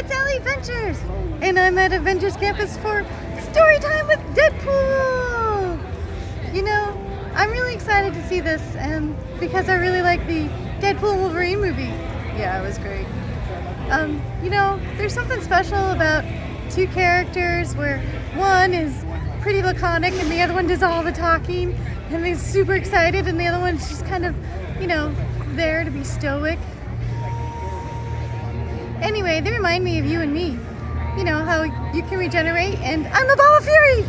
it's Allie Ventures, and I'm at Avengers campus for Storytime with Deadpool. You know, I'm really excited to see this, and because I really like the Deadpool Wolverine movie. Yeah, it was great. You know, there's something special about two characters where one is pretty laconic and the other one does all the talking, and they're super excited, and the other one's just kind of, you know, there to be stoic. Anyway, they remind me of you and me. You know, how you can regenerate, and I'm a ball of fury!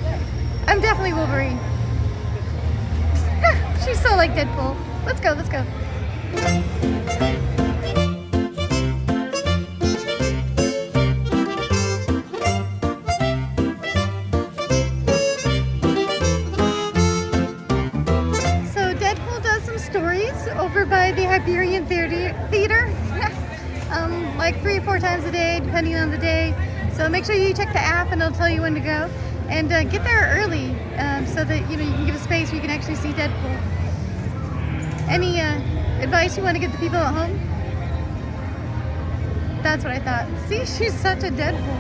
I'm definitely Wolverine. She's so like Deadpool. Let's go, let's go. So Deadpool does some stories over by the Hyperion Theater. Like 3 or 4 times a day, depending on the day. So make sure you check the app and it'll tell you when to go. And get there early so that you can get a space where you can actually see Deadpool. Any advice you want to give the people at home? That's what I thought. See, she's such a Deadpool.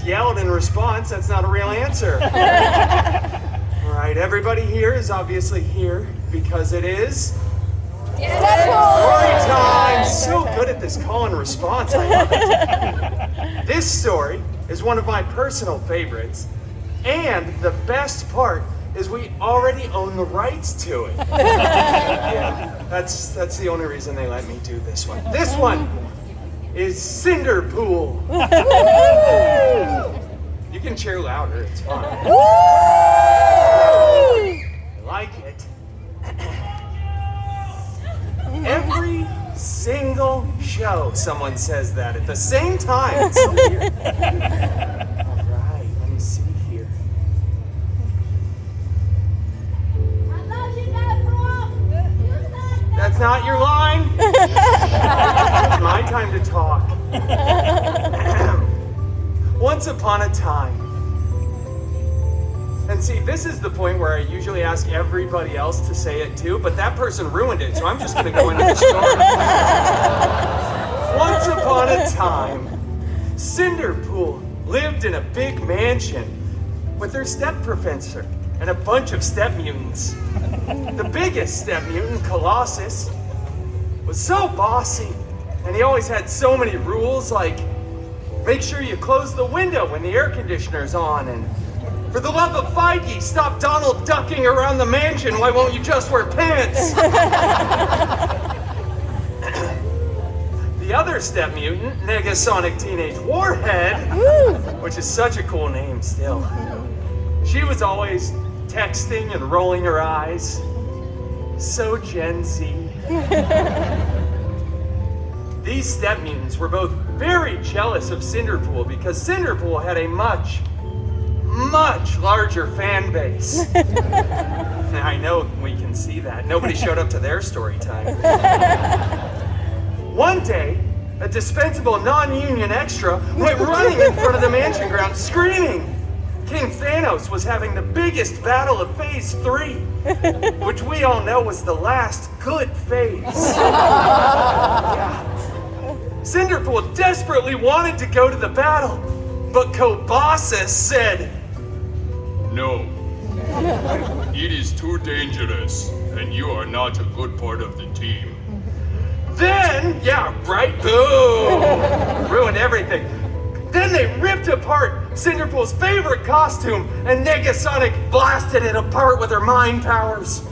Yelled in response, that's not a real answer. All right, everybody here is obviously here because it is Storytime. So good at this call and response, I love it. This story is one of my personal favorites, and the best part is we already own the rights to it. Yeah, that's the only reason they let me do this one. This one is Cinderpool. You can cheer louder, it's fine. I like it. Every single show, someone says that at the same time. It's so weird. All right, let me see here. That's not your line. It's my time to talk. Once upon a time. And see, this is the point where I usually ask everybody else to say it too, but that person ruined it, so I'm just gonna go into the story. Once upon a time, Cinderpool lived in a big mansion with her step professor and a bunch of step mutants. The biggest step mutant, Colossus, was so bossy, and he always had so many rules, like make sure you close the window when the air conditioner's on, and for the love of Feige, stop Donald ducking around the mansion, why won't you just wear pants? The other step mutant, Negasonic Teenage Warhead, which is such a cool name still, she was always texting and rolling her eyes. So Gen Z. These step mutants were both very jealous of Cinderpool because Cinderpool had a much larger fan base. I know we can see that. Nobody showed up to their story time. One day, a dispensable non-union extra went running in front of the mansion grounds screaming King Thanos was having the biggest battle of Phase 3, which we all know was the last good phase. Yeah. Cinderpool desperately wanted to go to the battle, but Colossus said, "No, it is too dangerous, and you are not a good part of the team." Then, yeah, right, boom, ruined everything. Then they ripped apart Cinderpool's favorite costume, and Negasonic blasted it apart with her mind powers.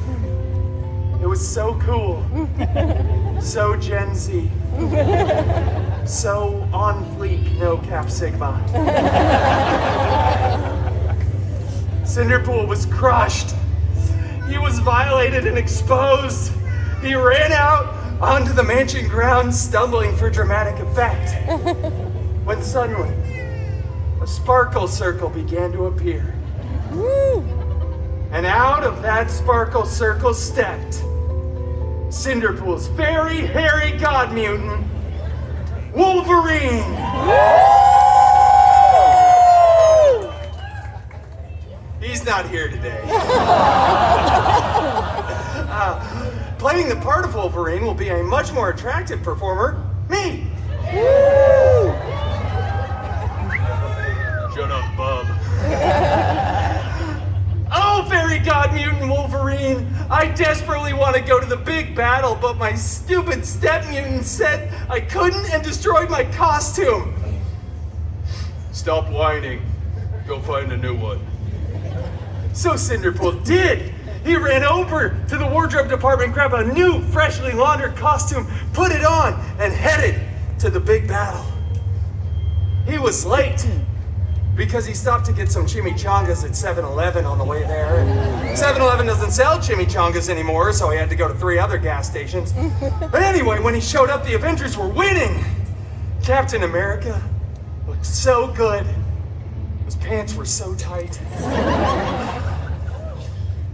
It was so cool, so Gen Z, so on fleek, no Cap Sigma. Cinderpool was crushed. He was violated and exposed. He ran out onto the mansion grounds, stumbling for dramatic effect. When suddenly, a sparkle circle began to appear. And out of that sparkle circle stepped Cinderpool's very hairy god mutant, Wolverine. He's not here today. Playing the part of Wolverine will be a much more attractive performer, me. Shut up, Bob. Oh, fairy god mutant Wolverine! I desperately want to go to the big battle, but my stupid step mutant said I couldn't and destroyed my costume. Stop whining. Go find a new one. So Cinderpool did. He ran over to the wardrobe department, grabbed a new, freshly laundered costume, put it on, and headed to the big battle. He was late because he stopped to get some chimichangas at 7-Eleven on the way there. 7-Eleven doesn't sell chimichangas anymore, so he had to go to 3 other gas stations. But anyway, when he showed up, the Avengers were winning. Captain America looked so good. His pants were so tight.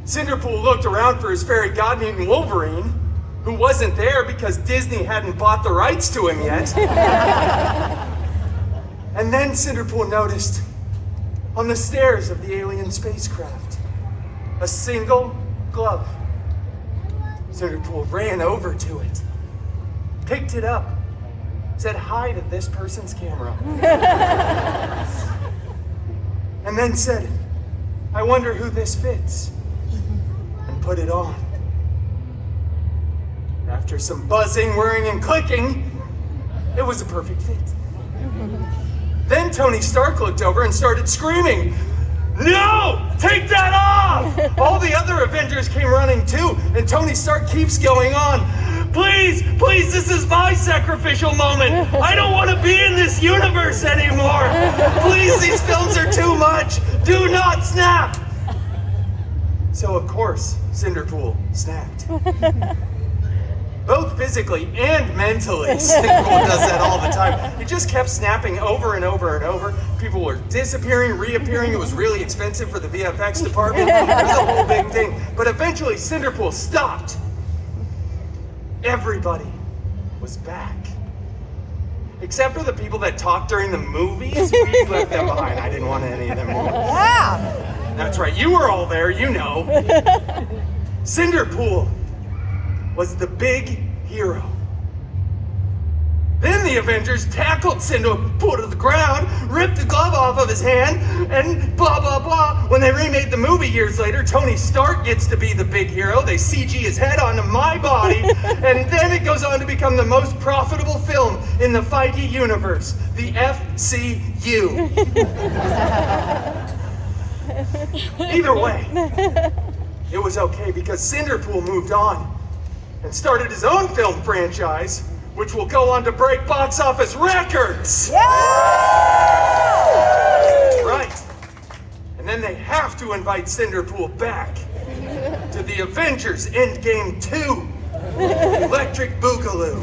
Cinderpool looked around for his fairy god mutant Wolverine, who wasn't there because Disney hadn't bought the rights to him yet. And then Cinderpool noticed on the stairs of the alien spacecraft a single glove. Cinderpool ran over to it, picked it up, said hi to this person's camera, and then said, "I wonder who this fits," and put it on. After some buzzing, whirring, and clicking, it was a perfect fit. Then Tony Stark looked over and started screaming, "No! Take that off!" All the other Avengers came running too, and Tony Stark keeps going on. "Please, please, this is my sacrificial moment. I don't want to be in this universe anymore. Please, these films are too much. Do not snap." So of course, Cinderpool snapped. Both physically and mentally. Cinderpool does that all the time. He just kept snapping over and over and over. People were disappearing, reappearing. It was really expensive for the VFX department. It was a whole big thing. But eventually, Cinderpool stopped. Everybody was back. Except for the people that talked during the movies, we left them behind. I didn't want any of them. That's right, you were all there, you know. Cinderpool was the big hero. Then the Avengers tackled Cinderpool to the ground, ripped the glove off of his hand, and blah, blah, blah. When they remade the movie years later, Tony Stark gets to be the big hero. They CG his head onto my body, and then it goes on to become the most profitable film in the Feige universe, the FCU. Either way, it was okay because Cinderpool moved on and started his own film franchise, which will go on to break box office records. Yeah! That's right. And then they have to invite Cinderpool back to the Avengers Endgame 2, Electric Boogaloo.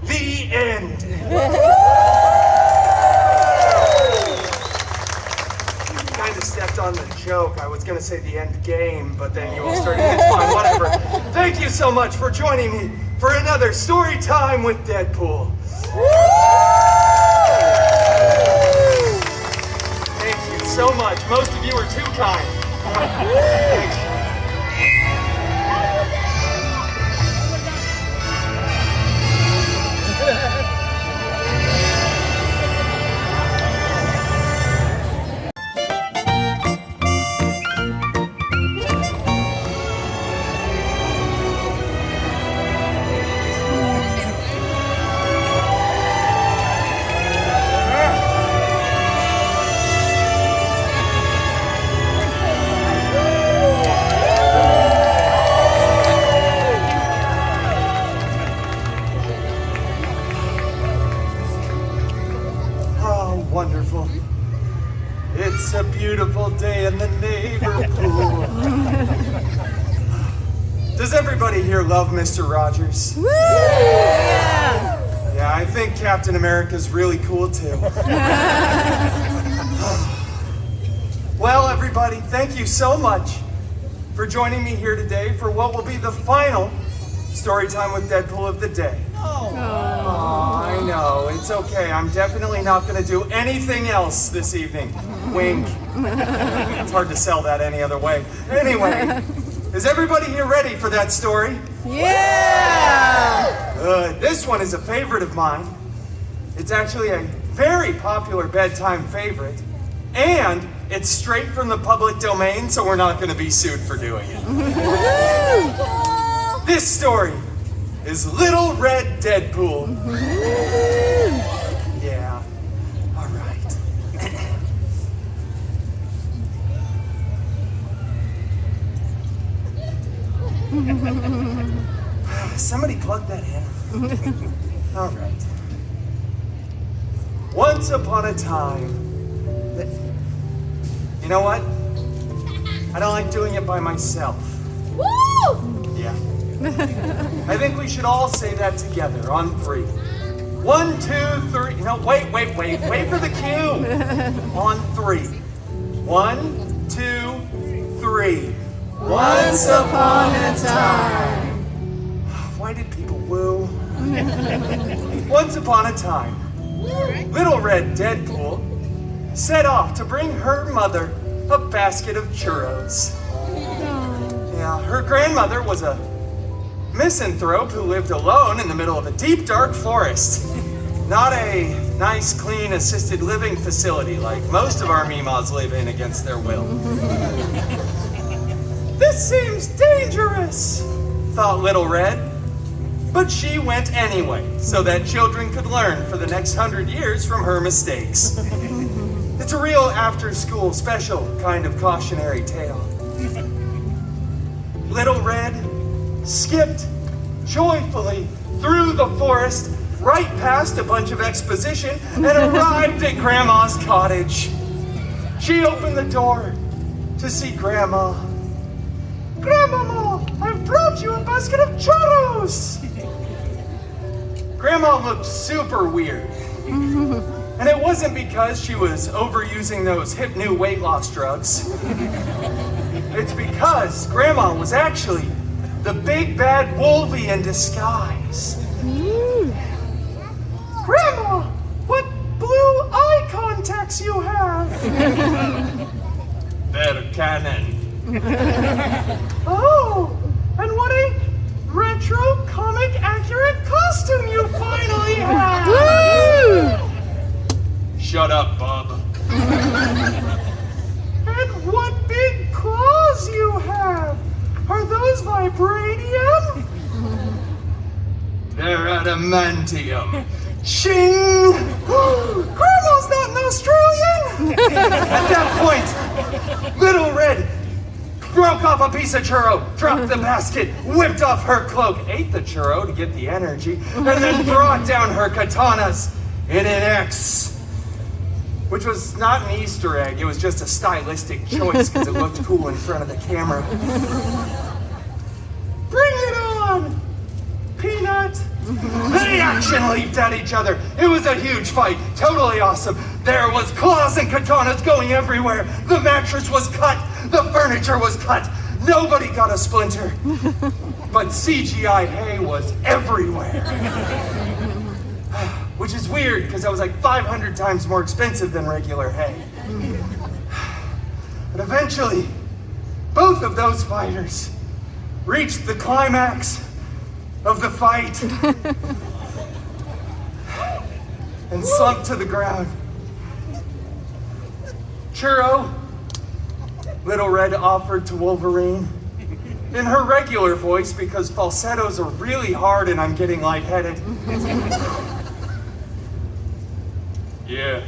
The end. Kind of stepped on the joke. I was gonna say the end game, but then you all started, it's fine, whatever. Thank you so much for joining me for another story time with Deadpool. Thank you so much. Most of you are too kind. Thank you. Wonderful. It's a beautiful day in the neighborhood. Does everybody here love Mr. Rogers? Woo! Yeah. Yeah, Yeah, I think Captain America's really cool too. Well, everybody, thank you so much for joining me here today for what will be the final Storytime with Deadpool of the day. Oh, I know, it's okay. I'm definitely not going to do anything else this evening. Wink. It's hard to sell that any other way. Anyway, is everybody here ready for that story? Yeah! This one is a favorite of mine. It's actually a very popular bedtime favorite. And it's straight from the public domain, so we're not going to be sued for doing it. This story is Little Red Deadpool. Yeah, all right. Somebody plug that in. All right. Once upon a time, you know what? I don't like doing it by myself. Woo! Yeah. I think we should all say that together on 3. 1, 2, 3. No, wait for the cue. On 3. 1, 2, 3. Once upon a time. Why did people woo? Once upon a time, Little Red Deadpool set off to bring her mother a basket of churros. Yeah, her grandmother was a misanthrope who lived alone in the middle of a deep, dark forest. Not a nice, clean, assisted living facility like most of our Mimas live in against their will. This seems dangerous, thought Little Red. But she went anyway, so that children could learn for the next 100 years from her mistakes. It's a real after-school special kind of cautionary tale. Little Red skipped joyfully through the forest, right past a bunch of exposition, and arrived at Grandma's cottage. She opened the door to see Grandma. Grandmama, I've brought you a basket of churros! Grandma looked super weird. And it wasn't because she was overusing those hip new weight loss drugs. It's because Grandma was actually the big bad Wolvie in disguise. Grandma, what blue eye contacts you have? They're canon. Oh, and what a retro comic accurate costume you finally have! Shut up, Bob. And what big claws you have! Are those vibranium? They're adamantium. Ching! Grandma's not an Australian! At that point, Little Red broke off a piece of churro, dropped the basket, whipped off her cloak, ate the churro to get the energy, and then brought down her katanas in an X. Which was not an Easter egg, it was just a stylistic choice because it looked cool in front of the camera. Bring it on, Peanut! They action leaped at each other. It was a huge fight, totally awesome. There was claws and katanas going everywhere. The mattress was cut, the furniture was cut. Nobody got a splinter. But CGI hay was everywhere. Which is weird, because that was like 500 times more expensive than regular hay. But eventually, both of those fighters reached the climax of the fight and slumped to the ground. Churro, Little Red offered to Wolverine in her regular voice because falsettos are really hard and I'm getting lightheaded. Yeah.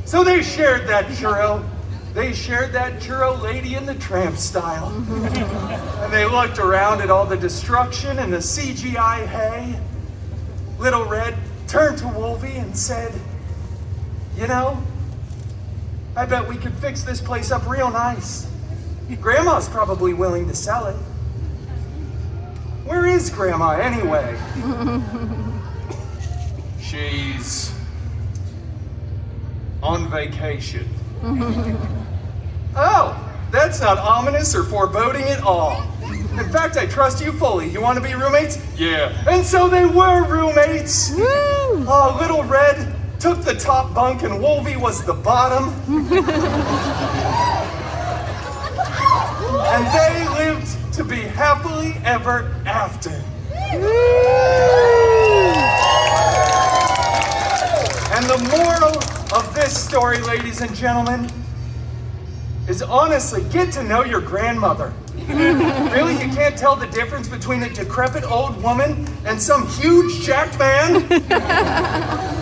So they shared that churro. They shared that churro Lady in the Tramp style. And they looked around at all the destruction and the CGI hay. Little Red turned to Wolvie and said, you know, I bet we could fix this place up real nice. Grandma's probably willing to sell it. Where is Grandma anyway? She's on vacation. Oh, that's not ominous or foreboding at all. In fact, I trust you fully. You want to be roommates? Yeah. And so they were roommates. Woo! Little Red took the top bunk and Wolvie was the bottom. And they lived to be happily ever after. And the moral of this story, ladies and gentlemen, is honestly, get to know your grandmother. Really, you can't tell the difference between a decrepit old woman and some huge jacked man?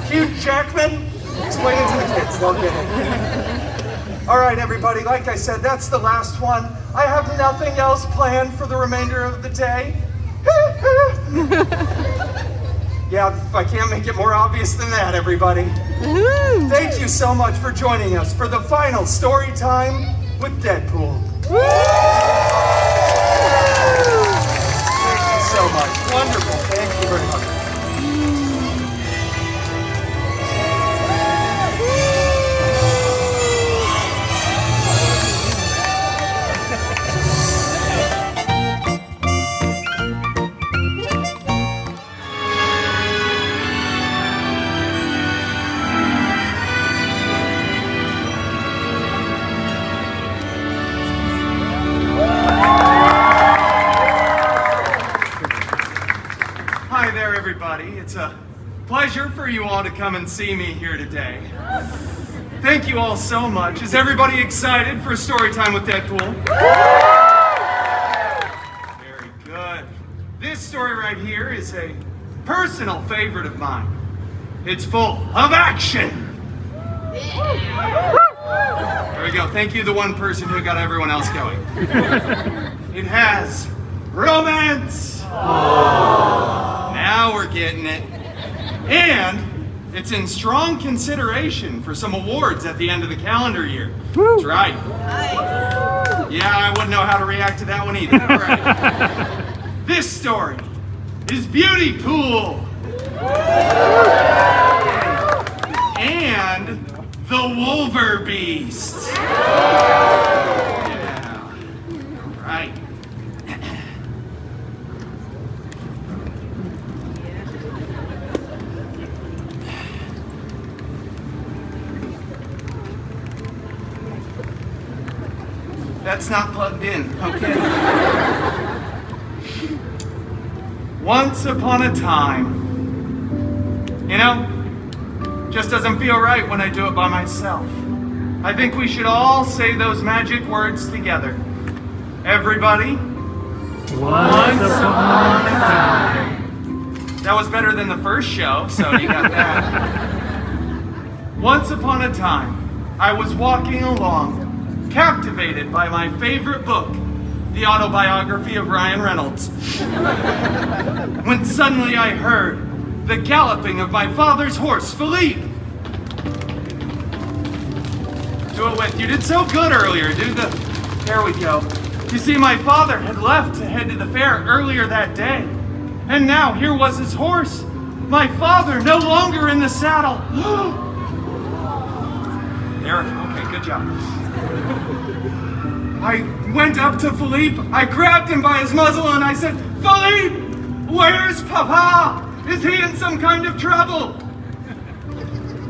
Huge jackman? Explain it to the kids, they'll get it. All right, everybody, like I said, that's the last one. I have nothing else planned for the remainder of the day. Yeah, if I can't make it more obvious than that, everybody. Thank you so much for joining us for the final story time with Deadpool. Thank you so much. Wonderful. Thank you very much. It's a pleasure for you all to come and see me here today. Thank you all so much. Is everybody excited for Storytime with Deadpool? Very good. This story right here is a personal favorite of mine. It's full of action. There we go. Thank you, the one person who got everyone else going. It has romance. Now we're getting it. And it's in strong consideration for some awards at the end of the calendar year. That's right. Yeah, I wouldn't know how to react to that one either. All right. This story is Beautypool. And the Wolverbeast. Yeah. All right. That's not plugged in, okay. Once upon a time. You know, just doesn't feel right when I do it by myself. I think we should all say those magic words together. Everybody. Once upon a time. That was better than the first show, so you got that. Once upon a time, I was walking along, captivated by my favorite book, the autobiography of Ryan Reynolds, when suddenly I heard the galloping of my father's horse, Philippe. Do it with. You did so good earlier. There we go. You see, my father had left to head to the fair earlier that day, and now here was his horse. My father no longer in the saddle. There. Okay, good job. I went up to Philippe, I grabbed him by his muzzle and I said, Philippe, where's Papa? Is he in some kind of trouble?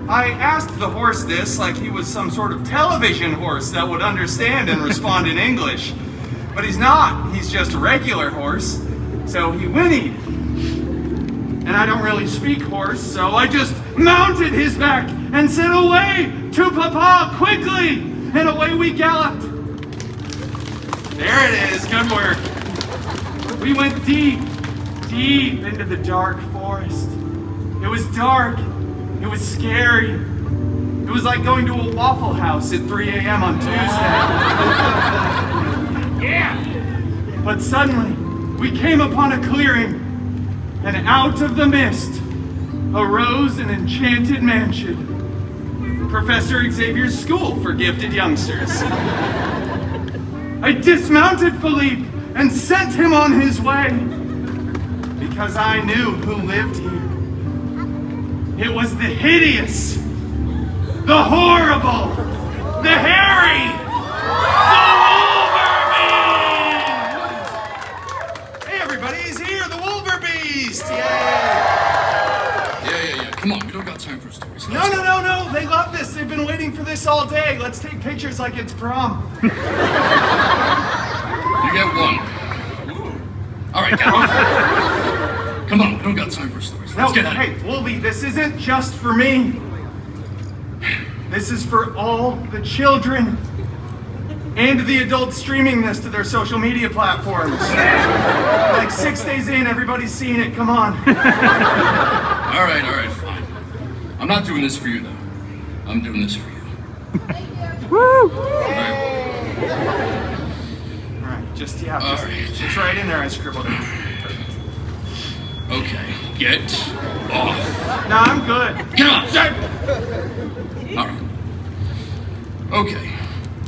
I asked the horse this like he was some sort of television horse that would understand and respond in English. But he's not, he's just a regular horse. So he whinnied. And I don't really speak horse, so I just mounted his back and said, away to Papa, quickly! And away we galloped. There it is, good work. We went deep, deep into the dark forest. It was dark, it was scary. It was like going to a Waffle House at 3 a.m. on Tuesday. Yeah! But suddenly, we came upon a clearing, and out of the mist arose an enchanted mansion. Professor Xavier's school for gifted youngsters. I dismounted Philippe and sent him on his way because I knew who lived here. It was the hideous, the horrible, the hairy, the Wolverbeast! Hey everybody, he's here, the Wolverbeast! Yeah. Come on, we don't got time for stories. No. They love this. They've been waiting for this all day. Let's take pictures like it's prom. You get one. All right, get off. Come on, we don't got time for stories. Let's get out. Hey, Wolvie, this isn't just for me. This is for all the children and the adults streaming this to their social media platforms. Like 6 days in, everybody's seeing it. Come on. All right, fine. I'm not doing this for you, though. I'm doing this for you. Woo! All right, just it's right in there. I scribbled it. Okay, get off. No, I'm good. Get off! All right. Okay,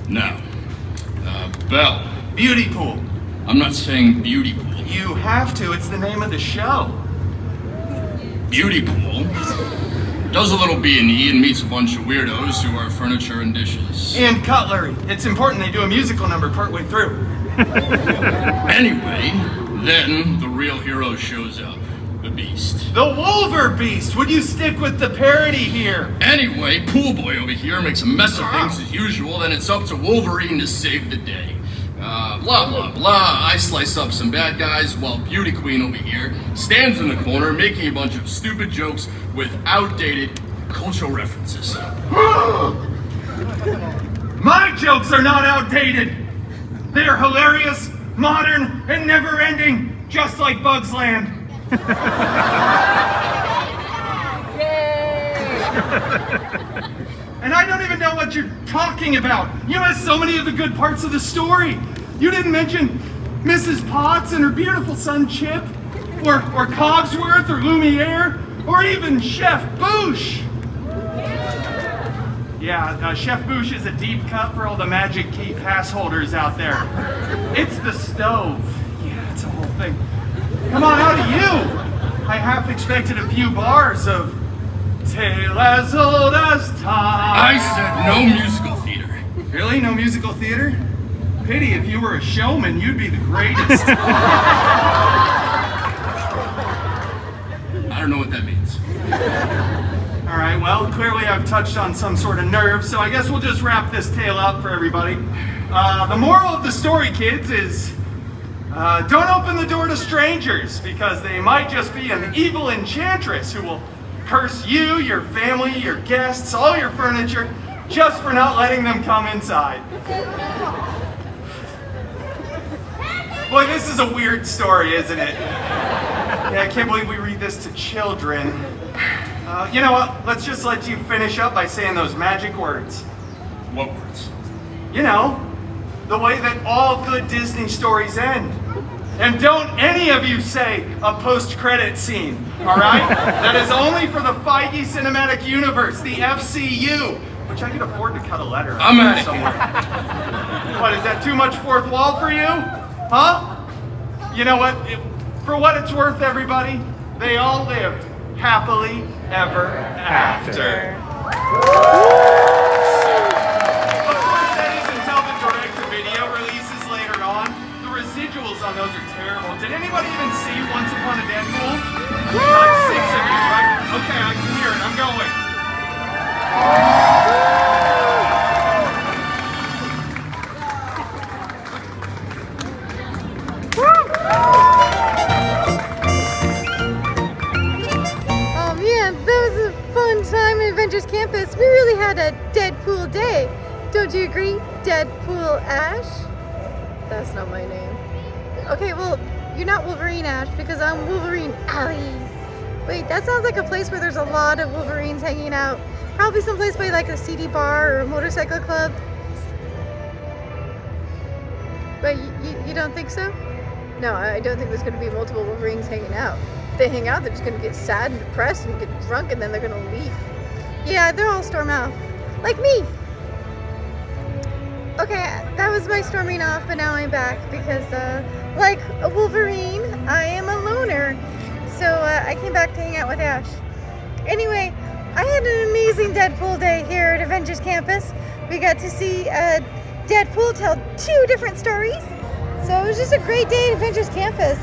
now, Belle. Beautypool. I'm not saying Beautypool. You have to. It's the name of the show. Beautypool does a little B&E and meets a bunch of weirdos who are furniture and dishes. And cutlery. It's important they do a musical number partway through. Anyway, then the real hero shows up. The Beast. The Wolverbeast! Would you stick with the parody here? Anyway, Pool Boy over here makes a mess of things as usual, then it's up to Wolverine to save the day. Blah, blah, blah. I slice up some bad guys while Beauty Queen over here stands in the corner making a bunch of stupid jokes with outdated cultural references. My jokes are not outdated. They're hilarious, modern, and never-ending, just like Bugs Land. And I don't even know what you're talking about. You missed so many of the good parts of the story. You didn't mention Mrs. Potts and her beautiful son Chip, or Cogsworth, or Lumiere, or even Chef Boosh. Yeah, Chef Boosh is a deep cut for all the Magic Key pass holders out there. It's the stove. Yeah, it's a whole thing. Come on, how do you? I half expected a few bars of Tale as Old as Time. I said no musical theater. Really? No musical theater? Pity, if you were a showman, you'd be the greatest. I don't know what that means. All right, well, clearly I've touched on some sort of nerve, so I guess we'll just wrap this tale up for everybody. The moral of the story, kids, is don't open the door to strangers, because they might just be an evil enchantress who will curse you, your family, your guests, all your furniture, just for not letting them come inside. Boy, this is a weird story, isn't it? Yeah, I can't believe we read this to children. You know what? Let's just let you finish up by saying those magic words. What words? You know, the way that all good Disney stories end. And don't any of you say a post-credit scene, all right? That is only for the Feige Cinematic Universe, the FCU, which I could afford to cut a letter out I'm out of somewhere. What, is that too much fourth wall for you? Huh? You know what? For what it's worth, everybody, they all lived happily ever after. Of course, that is until the direct-to-video releases later on. The residuals on those are terrible. Did anybody even see Once Upon a Deadpool? Like 6 of you, right? Okay, I can hear it. I'm going. Oh man, that was a fun time at Avengers Campus. We really had a Deadpool day. Don't you agree, Deadpool Ash? That's not my name. Okay, well, you're not Wolverine Ash because I'm Wolverine Allie. Wait, that sounds like a place where there's a lot of Wolverines hanging out. Probably someplace by like a CD bar or a motorcycle club. But you don't think so? No, I don't think there's going to be multiple Wolverines hanging out. If they hang out, they're just going to get sad and depressed and get drunk and then they're going to leave. Yeah, they're all storm off. Like me. Okay, that was my storming off, but now I'm back because, like a Wolverine, I am a loner. So I came back to hang out with Ash. Anyway, I had an amazing Deadpool day here at Avengers Campus. We got to see Deadpool tell 2 different stories. So it was just a great day at Avengers Campus.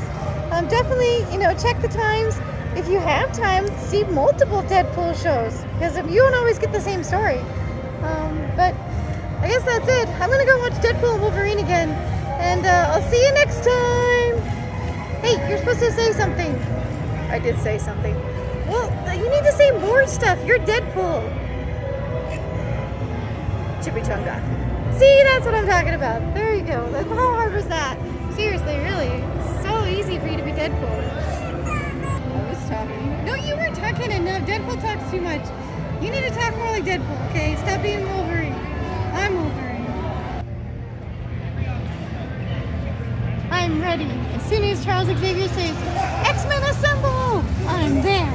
Definitely, check the times. If you have time, see multiple Deadpool shows, because you don't always get the same story. But I guess that's it. I'm gonna go watch Deadpool and Wolverine again, and I'll see you next time. Hey, you're supposed to say something. I did say something. Well, you need to say more stuff. You're Deadpool. Chippy-chunga. See, that's what I'm talking about. There you go. How hard was that? Seriously, really. So easy for you to be Deadpool. I was talking. No, you weren't talking enough. Deadpool talks too much. You need to talk more like Deadpool, okay? Stop being Wolverine. I'm Wolverine. I'm ready. As soon as Charles Xavier says, X-Men assemble! I'm there.